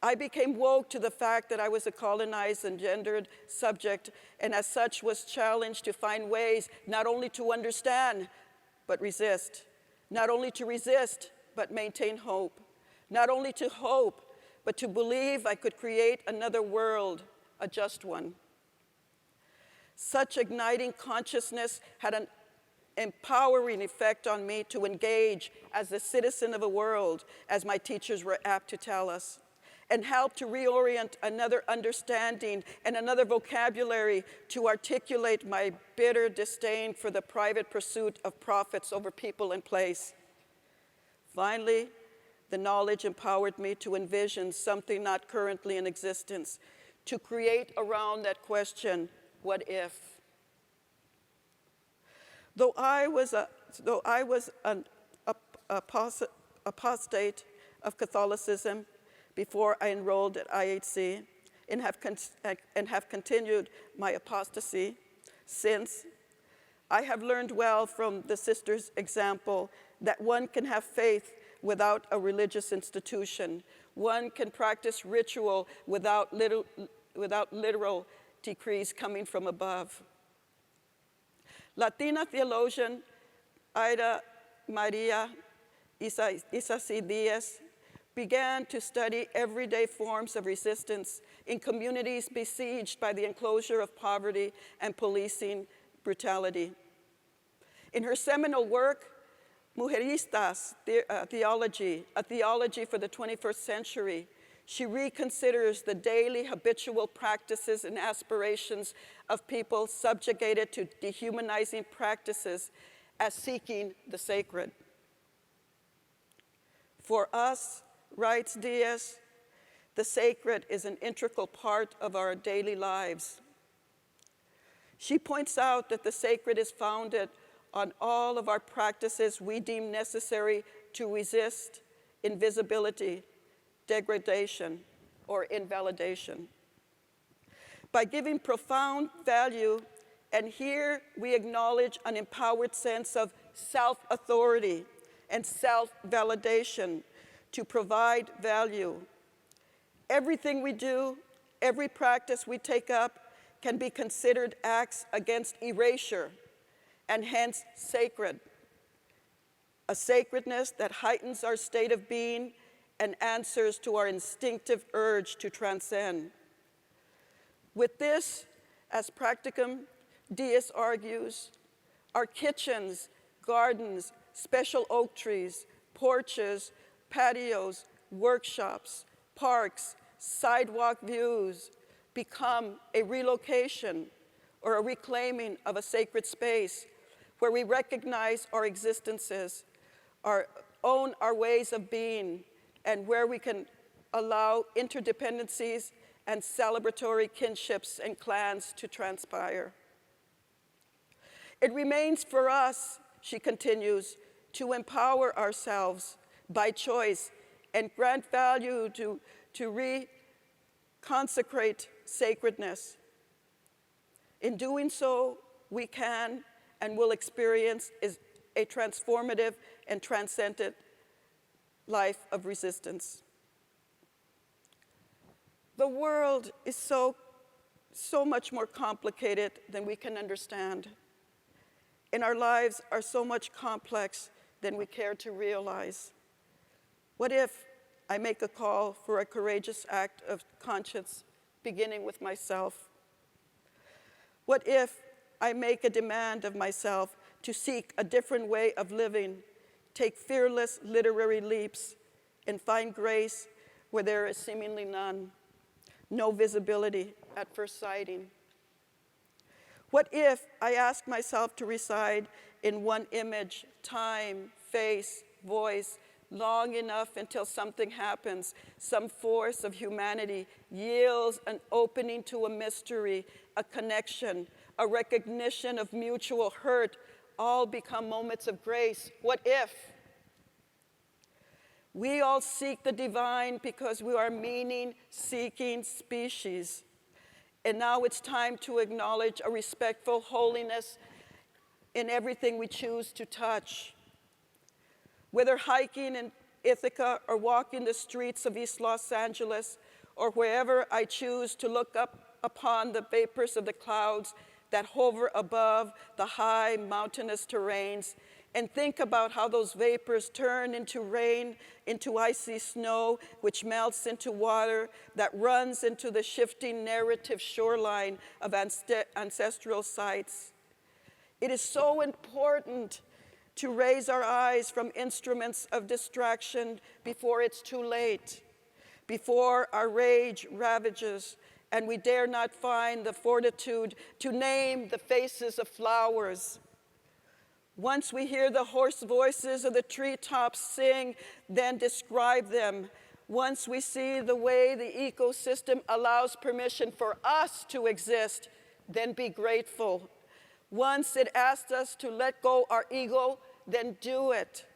I became woke to the fact that I was a colonized and gendered subject, and as such was challenged to find ways not only to understand, but resist. Not only to resist, but maintain hope. Not only to hope, but to believe I could create another world, a just one. Such igniting consciousness had an empowering effect on me to engage as a citizen of a world, as my teachers were apt to tell us, and help to reorient another understanding and another vocabulary to articulate my bitter disdain for the private pursuit of profits over people and place. Finally, the knowledge empowered me to envision something not currently in existence, to create around that question, what if? Though I was an apostate of Catholicism before I enrolled at IHC, and have continued my apostasy since, I have learned well from the sisters' example that one can have faith without a religious institution. One can practice ritual without literal decrees coming from above. Latina theologian Ida Maria Isaci-Diaz began to study everyday forms of resistance in communities besieged by the enclosure of poverty and policing brutality. In her seminal work, Mujeristas Theology, a theology for the 21st century, she reconsiders the daily habitual practices and aspirations of people subjugated to dehumanizing practices as seeking the sacred. For us, writes Diaz, the sacred is an integral part of our daily lives. She points out that the sacred is founded on all of our practices we deem necessary to resist invisibility, degradation, or invalidation. By giving profound value, and here we acknowledge an empowered sense of self-authority and self-validation to provide value. Everything we do, every practice we take up can be considered acts against erasure, and hence sacred. A sacredness that heightens our state of being and answers to our instinctive urge to transcend. With this as practicum, Diaz argues, our kitchens, gardens, special oak trees, porches, patios, workshops, parks, sidewalk views become a relocation or a reclaiming of a sacred space where we recognize our existences, own our ways of being, and where we can allow interdependencies and celebratory kinships and clans to transpire. It remains for us, she continues, to empower ourselves by choice and grant value to reconsecrate sacredness. In doing so, we can and will experience a transformative and transcendent life of resistance. The world is so much more complicated than we can understand, and our lives are so much complex than we care to realize. What if I make a call for a courageous act of conscience, beginning with myself? What if I make a demand of myself to seek a different way of living, take fearless literary leaps, and find grace where there is seemingly none, no visibility at first sighting? What if I ask myself to reside in one image, time, face, voice, long enough until something happens, some force of humanity yields an opening to a mystery, a connection, a recognition of mutual hurt, all become moments of grace. What if? We all seek the divine because we are meaning-seeking species. And now it's time to acknowledge a respectful holiness in everything we choose to touch. Whether hiking in Ithaca or walking the streets of East Los Angeles, or wherever I choose to look up upon the vapors of the clouds that hover above the high mountainous terrains, and think about how those vapors turn into rain, into icy snow, which melts into water, that runs into the shifting narrative shoreline of ancestral sites. It is so important to raise our eyes from instruments of distraction before it's too late, before our rage ravages, and we dare not find the fortitude to name the faces of flowers. Once we hear the hoarse voices of the treetops sing, then describe them. Once we see the way the ecosystem allows permission for us to exist, then be grateful. Once it asks us to let go our ego, then do it.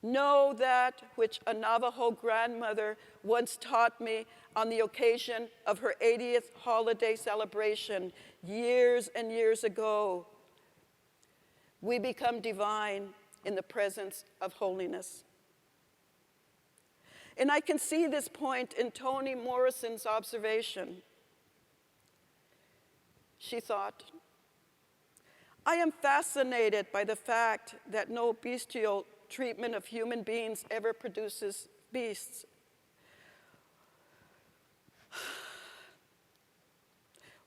Know that which a Navajo grandmother once taught me on the occasion of her 80th holiday celebration years and years ago. We become divine in the presence of holiness. And I can see this point in Toni Morrison's observation. She thought, I am fascinated by the fact that no bestial treatment of human beings ever produces beasts.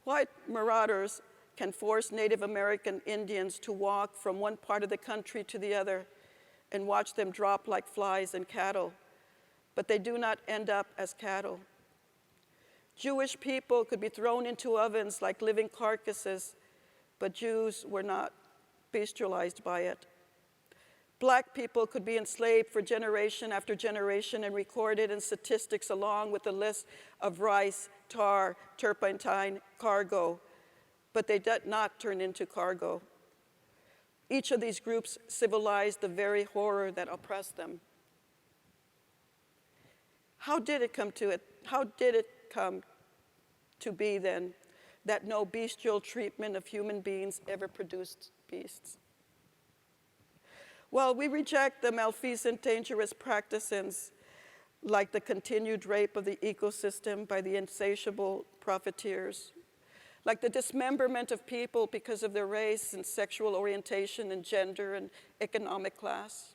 White marauders can force Native American Indians to walk from one part of the country to the other and watch them drop like flies and cattle, but they do not end up as cattle. Jewish people could be thrown into ovens like living carcasses, but Jews were not bestialized by it. Black people could be enslaved for generation after generation and recorded in statistics along with the list of rice, tar, turpentine, cargo, but they did not turn into cargo. Each of these groups civilized the very horror that oppressed them. How did it come to be then that no bestial treatment of human beings ever produced beasts? Well, we reject the malfeasant, dangerous practices like the continued rape of the ecosystem by the insatiable profiteers, like the dismemberment of people because of their race and sexual orientation and gender and economic class,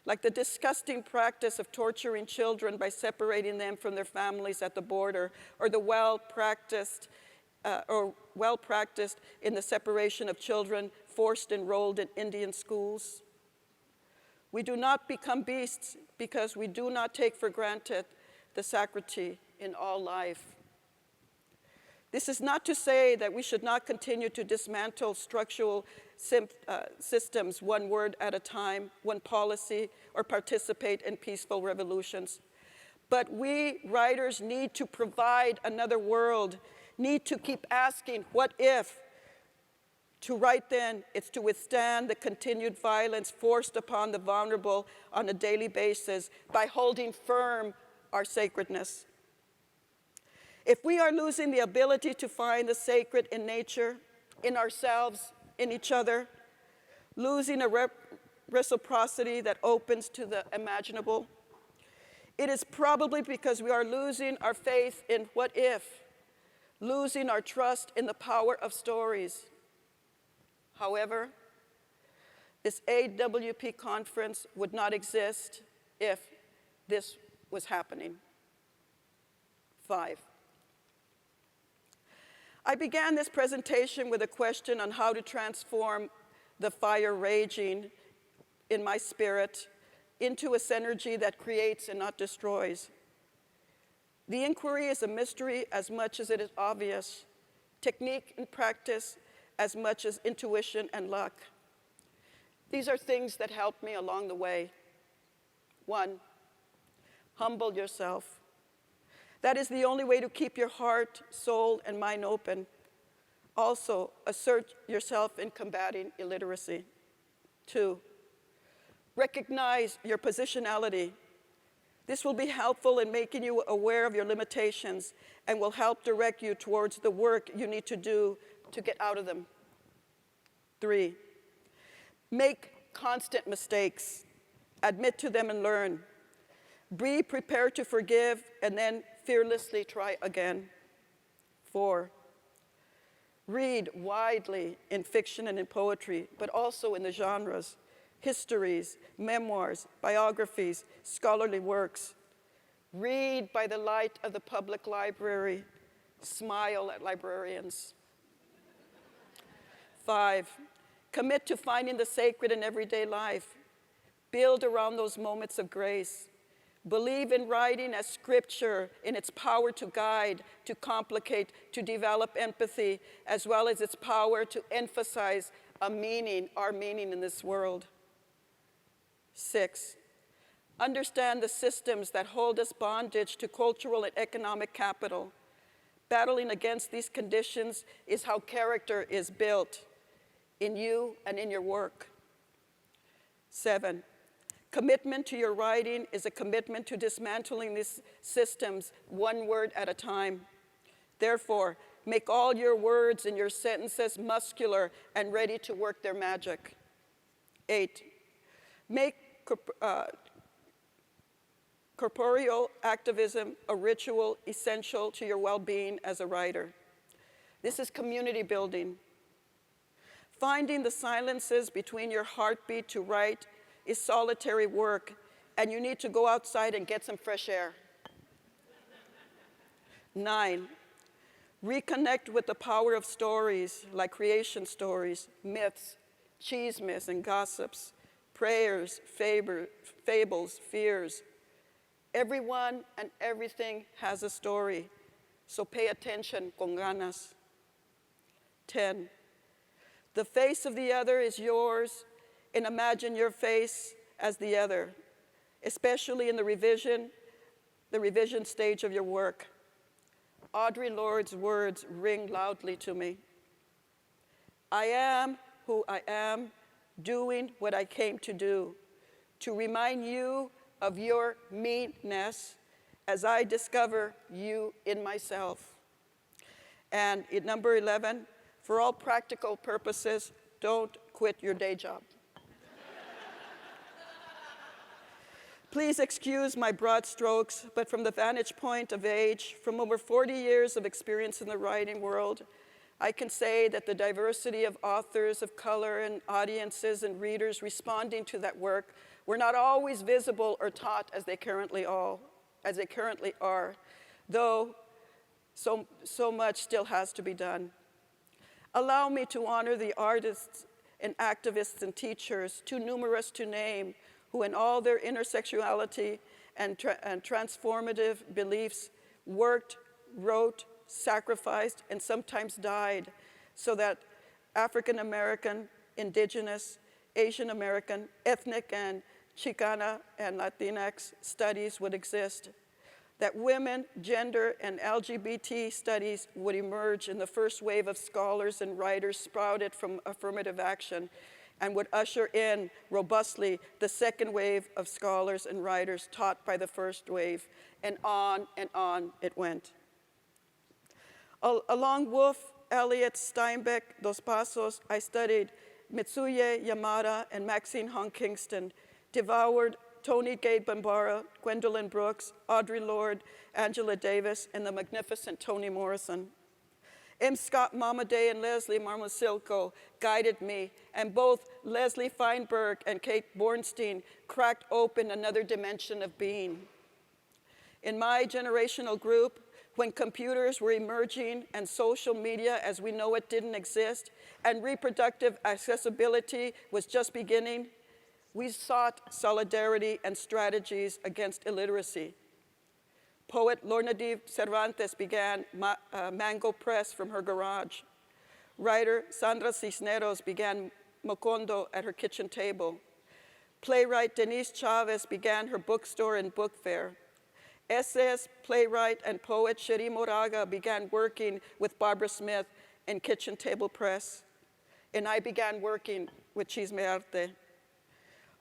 like the disgusting practice of torturing children by separating them from their families at the border, or the well-practiced in the separation of children forced enrolled in Indian schools. We do not become beasts because we do not take for granted the sacrity in all life. This is not to say that we should not continue to dismantle structural systems one word at a time, one policy, or participate in peaceful revolutions. But we writers need to provide another world, need to keep asking, what if? To write then, it's to withstand the continued violence forced upon the vulnerable on a daily basis by holding firm our sacredness. If we are losing the ability to find the sacred in nature, in ourselves, in each other, losing a reciprocity that opens to the imaginable, it is probably because we are losing our faith in what if, losing our trust in the power of stories. However, this AWP conference would not exist if this was happening. 5. I began this presentation with a question on how to transform the fire raging in my spirit into a synergy that creates and not destroys. The inquiry is a mystery as much as it is obvious, technique and practice as much as intuition and luck. These are things that helped me along the way. 1, humble yourself. That is the only way to keep your heart, soul, and mind open. Also, assert yourself in combating illiteracy. 2, recognize your positionality. This will be helpful in making you aware of your limitations and will help direct you towards the work you need to do to get out of them. 3, make constant mistakes. Admit to them and learn. Be prepared to forgive and then fearlessly try again. 4, read widely in fiction and in poetry, but also in the genres, histories, memoirs, biographies, scholarly works. Read by the light of the public library. Smile at librarians. 5, commit to finding the sacred in everyday life. Build around those moments of grace. Believe in writing as scripture in its power to guide, to complicate, to develop empathy, as well as its power to emphasize a meaning, our meaning in this world. 6, understand the systems that hold us bondage to cultural and economic capital. Battling against these conditions is how character is built in you and in your work. 7, commitment to your writing is a commitment to dismantling these systems one word at a time. Therefore, make all your words and your sentences muscular and ready to work their magic. 8, make corporeal activism a ritual essential to your well-being as a writer. This is community building. Finding the silences between your heartbeat to write is solitary work, and you need to go outside and get some fresh air. 9, reconnect with the power of stories like creation stories, myths, chismes and gossips, prayers, fables, fears. Everyone and everything has a story, so pay attention con ganas. 10, the face of the other is yours, and imagine your face as the other, especially in the revision stage of your work. Audre Lorde's words ring loudly to me. I am who I am, doing what I came to do, to remind you of your meanness as I discover you in myself. And at number 11, for all practical purposes, don't quit your day job. Please excuse my broad strokes, but from the vantage point of age, from over 40 years of experience in the writing world, I can say that the diversity of authors of color and audiences and readers responding to that work were not always visible or taught as they currently are, though so much still has to be done. Allow me to honor the artists and activists and teachers, too numerous to name, who in all their intersectionality and transformative beliefs worked, wrote, sacrificed, and sometimes died so that African American, Indigenous, Asian American, ethnic and Chicana and Latinx studies would exist, that women, gender, and LGBT studies would emerge in the first wave of scholars and writers sprouted from affirmative action, and would usher in robustly the second wave of scholars and writers taught by the first wave, and on it went. Along Woolf, Eliot, Steinbeck, Dos Passos, I studied Mitsuye Yamada and Maxine Hong Kingston, devoured Toni Gade Bambara, Gwendolyn Brooks, Audre Lorde, Angela Davis, and the magnificent Toni Morrison. M. Scott Momaday and Leslie Marmosilko guided me, and both Leslie Feinberg and Kate Bornstein cracked open another dimension of being. In my generational group, when computers were emerging and social media as we know it didn't exist, and reproductive accessibility was just beginning, we sought solidarity and strategies against illiteracy. Poet Lorna D. Cervantes began Mango Press from her garage. Writer Sandra Cisneros began Mocondo at her kitchen table. Playwright Denise Chavez began her bookstore and book fair. Essayist, playwright, and poet Sheri Moraga began working with Barbara Smith in Kitchen Table Press. And I began working with ChistmeArte.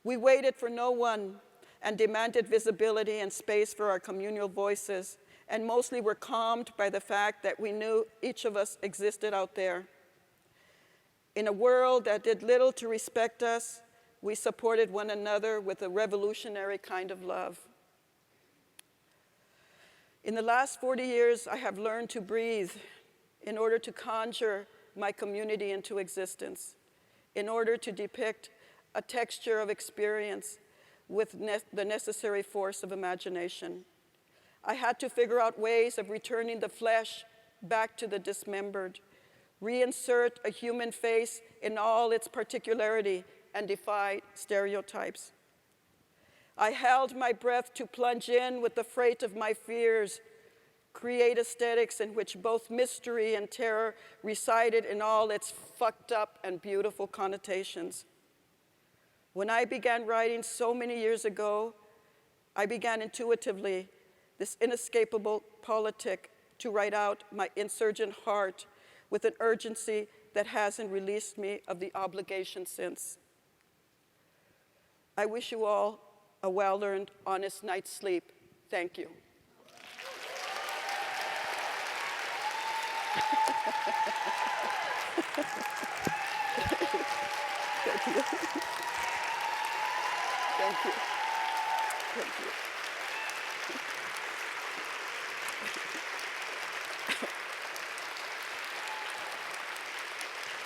We waited for no one and demanded visibility and space for our communal voices, and mostly were calmed by the fact that we knew each of us existed out there. In a world that did little to respect us, we supported one another with a revolutionary kind of love. In the last 40 years, I have learned to breathe in order to conjure my community into existence, in order to depict a texture of experience with the necessary force of imagination. I had to figure out ways of returning the flesh back to the dismembered, reinsert a human face in all its particularity, and defy stereotypes. I held my breath to plunge in with the freight of my fears, create aesthetics in which both mystery and terror resided in all its fucked up and beautiful connotations. When I began writing so many years ago, I began intuitively this inescapable politic to write out my insurgent heart with an urgency that hasn't released me of the obligation since. I wish you all a well-earned, honest night's sleep. Thank you. Thank you. Thank you. Thank you.